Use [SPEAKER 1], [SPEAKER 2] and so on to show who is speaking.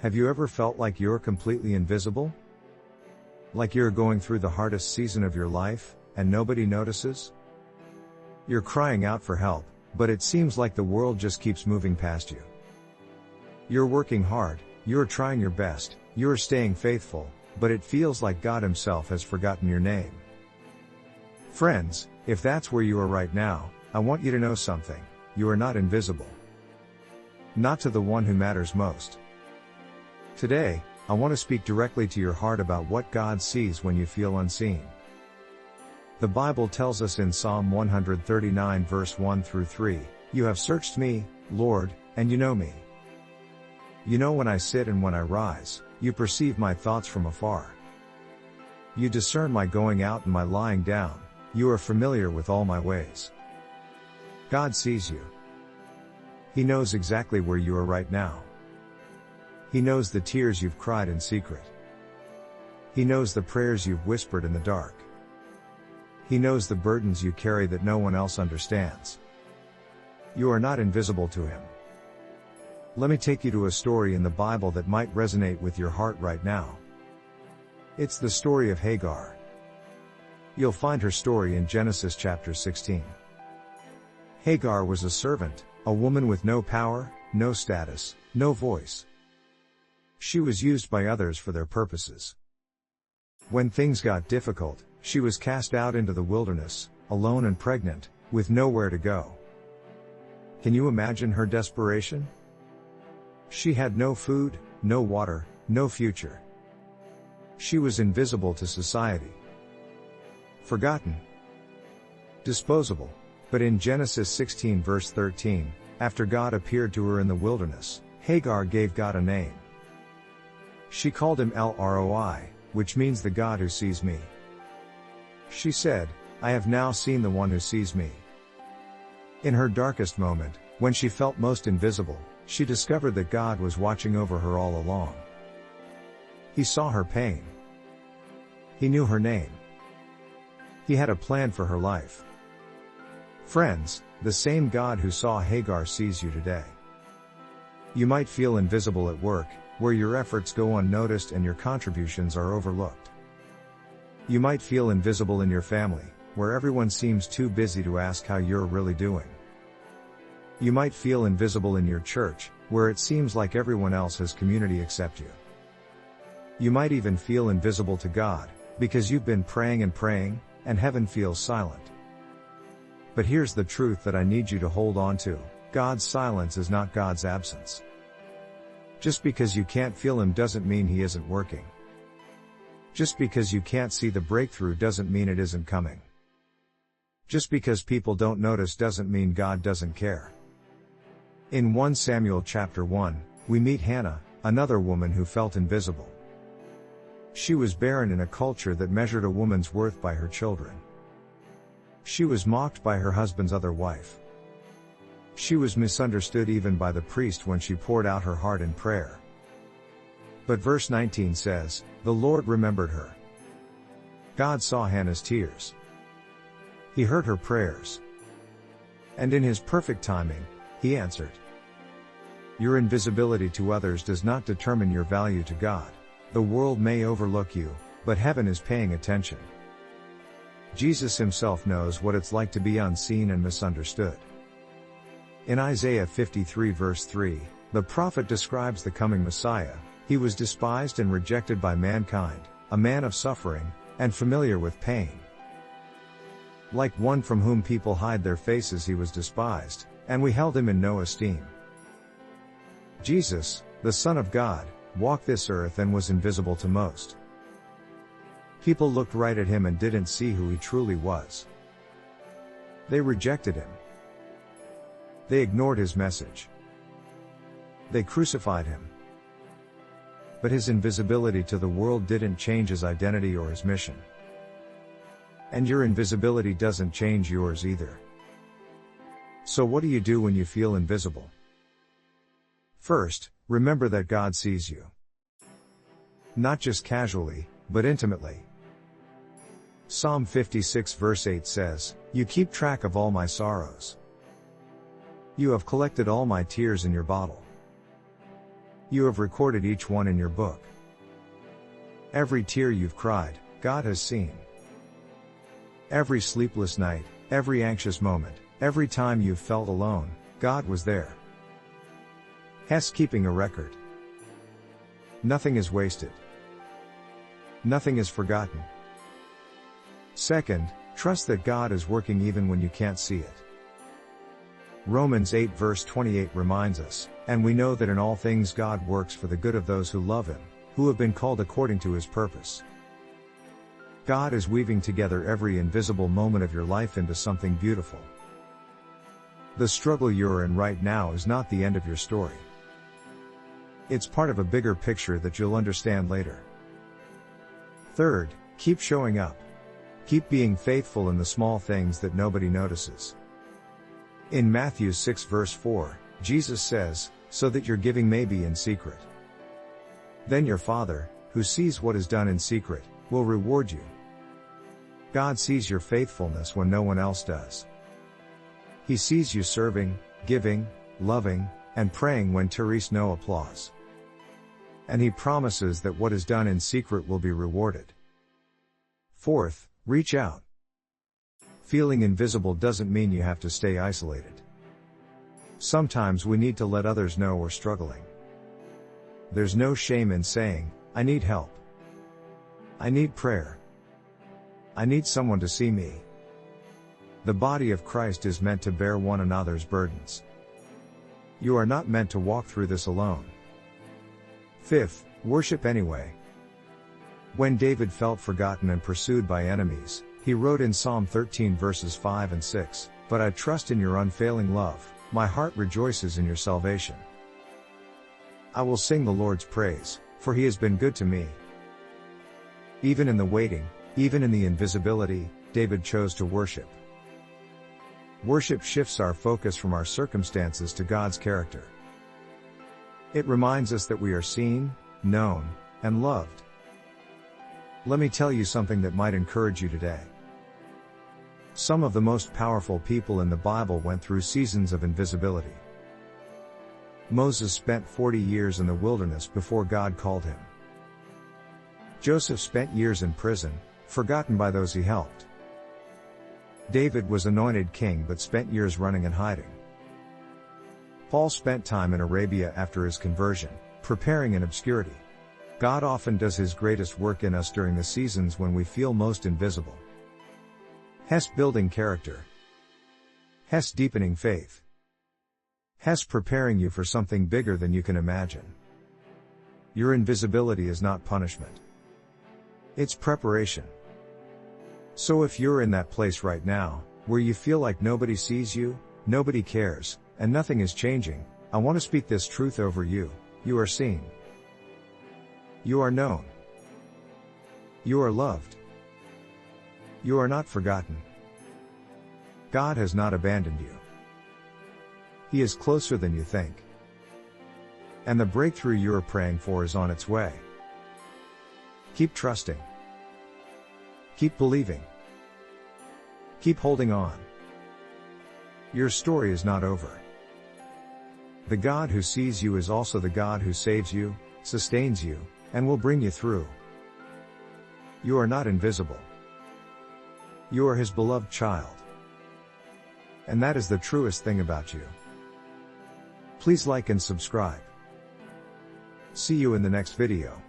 [SPEAKER 1] Have you ever felt like you're completely invisible? Like you're going through the hardest season of your life, and nobody notices? You're crying out for help, but it seems like the world just keeps moving past you. You're working hard, you're trying your best, you're staying faithful, but it feels like God Himself has forgotten your name. Friends, if that's where you are right now, I want you to know something: you are not invisible. Not to the one who matters most. Today, I want to speak directly to your heart about what God sees when you feel unseen. The Bible tells us in Psalm 139 verse 1 through 3, "You have searched me, Lord, and you know me. You know when I sit and when I rise, you perceive my thoughts from afar. You discern my going out and my lying down, you are familiar with all my ways." God sees you. He knows exactly where you are right now. He knows the tears you've cried in secret. He knows the prayers you've whispered in the dark. He knows the burdens you carry that no one else understands. You are not invisible to Him. Let me take you to a story in the Bible that might resonate with your heart right now. It's the story of Hagar. You'll find her story in Genesis chapter 16. Hagar was a servant, a woman with no power, no status, no voice. She was used by others for their purposes. When things got difficult, she was cast out into the wilderness, alone and pregnant, with nowhere to go. Can you imagine her desperation? She had no food, no water, no future. She was invisible to society. Forgotten. Disposable. But in Genesis 16 verse 13, after God appeared to her in the wilderness, Hagar gave God a name. She called Him El-Roi, which means the God who sees me. She said, "I have now seen the one who sees me." In her darkest moment, when she felt most invisible, she discovered that God was watching over her all along. He saw her pain. He knew her name. He had a plan for her life. Friends, the same God who saw Hagar sees you today. You might feel invisible at work, where your efforts go unnoticed and your contributions are overlooked. You might feel invisible in your family, where everyone seems too busy to ask how you're really doing. You might feel invisible in your church, where it seems like everyone else has community except you. You might even feel invisible to God, because you've been praying, and heaven feels silent. But here's the truth that I need you to hold on to: God's silence is not God's absence. Just because you can't feel Him doesn't mean He isn't working. Just because you can't see the breakthrough doesn't mean it isn't coming. Just because people don't notice doesn't mean God doesn't care. In 1 Samuel chapter 1, we meet Hannah, another woman who felt invisible. She was barren in a culture that measured a woman's worth by her children. She was mocked by her husband's other wife. She was misunderstood even by the priest when she poured out her heart in prayer. But verse 19 says, "The Lord remembered her." God saw Hannah's tears. He heard her prayers. And in His perfect timing, He answered. Your invisibility to others does not determine your value to God. The world may overlook you, but heaven is paying attention. Jesus Himself knows what it's like to be unseen and misunderstood. In Isaiah 53 verse 3, the prophet describes the coming Messiah. He was despised and rejected by mankind, a man of suffering, and familiar with pain. Like one from whom people hide their faces, He was despised, and we held Him in no esteem. Jesus, the Son of God, walked this earth and was invisible to most. People looked right at Him and didn't see who He truly was. They rejected Him. They ignored His message. They crucified Him. But His invisibility to the world didn't change His identity or His mission. And your invisibility doesn't change yours either. So what do you do when you feel invisible? First, remember that God sees you. Not just casually, but intimately. Psalm 56 verse 8 says, "You keep track of all my sorrows. You have collected all my tears in your bottle." You have recorded each one in your book. Every tear you've cried, God has seen. Every sleepless night, every anxious moment, every time you've felt alone, God was there. Hess keeping a record. Nothing is wasted. Nothing is forgotten. Second, trust that God is working even when you can't see it. Romans 8 verse 28 reminds us, and we know that in all things God works for the good of those who love Him, who have been called according to His purpose. God is weaving together every invisible moment of your life into something beautiful. The struggle you're in right now is not the end of your story. It's part of a bigger picture that you'll understand later. Third, keep showing up. Keep being faithful in the small things that nobody notices. In Matthew 6 verse 4, Jesus says, "So that your giving may be in secret. Then your Father, who sees what is done in secret, will reward you." God sees your faithfulness when no one else does. He sees you serving, giving, loving, and praying when there is no applause. And He promises that what is done in secret will be rewarded. Fourth, reach out. Feeling invisible doesn't mean you have to stay isolated. Sometimes we need to let others know we're struggling. There's no shame in saying, "I need help. I need prayer. I need someone to see me." The body of Christ is meant to bear one another's burdens. You are not meant to walk through this alone. Fifth, worship anyway. When David felt forgotten and pursued by enemies, he wrote in Psalm 13 verses 5 and 6, "But I trust in your unfailing love, my heart rejoices in your salvation. I will sing the Lord's praise, for He has been good to me." Even in the waiting, even in the invisibility, David chose to worship. Worship shifts our focus from our circumstances to God's character. It reminds us that we are seen, known, and loved. Let me tell you something that might encourage you today. Some of the most powerful people in the Bible went through seasons of invisibility. Moses spent 40 years in the wilderness before God called him. Joseph spent years in prison, forgotten by those he helped. David was anointed king but spent years running and hiding. Paul spent time in Arabia after his conversion, preparing in obscurity. God often does His greatest work in us during the seasons when we feel most invisible. Hess building character. Hess deepening faith. Hess preparing you for something bigger than you can imagine. Your invisibility is not punishment. It's preparation. So if you're in that place right now, where you feel like nobody sees you, nobody cares, and nothing is changing, I want to speak this truth over you: you are seen. You are known. You are loved. You are not forgotten. God has not abandoned you. He is closer than you think. And the breakthrough you are praying for is on its way. Keep trusting. Keep believing. Keep holding on. Your story is not over. The God who sees you is also the God who saves you, sustains you, and will bring you through. You are not invisible. You are His beloved child. And that is the truest thing about you. Please like and subscribe. See you in the next video.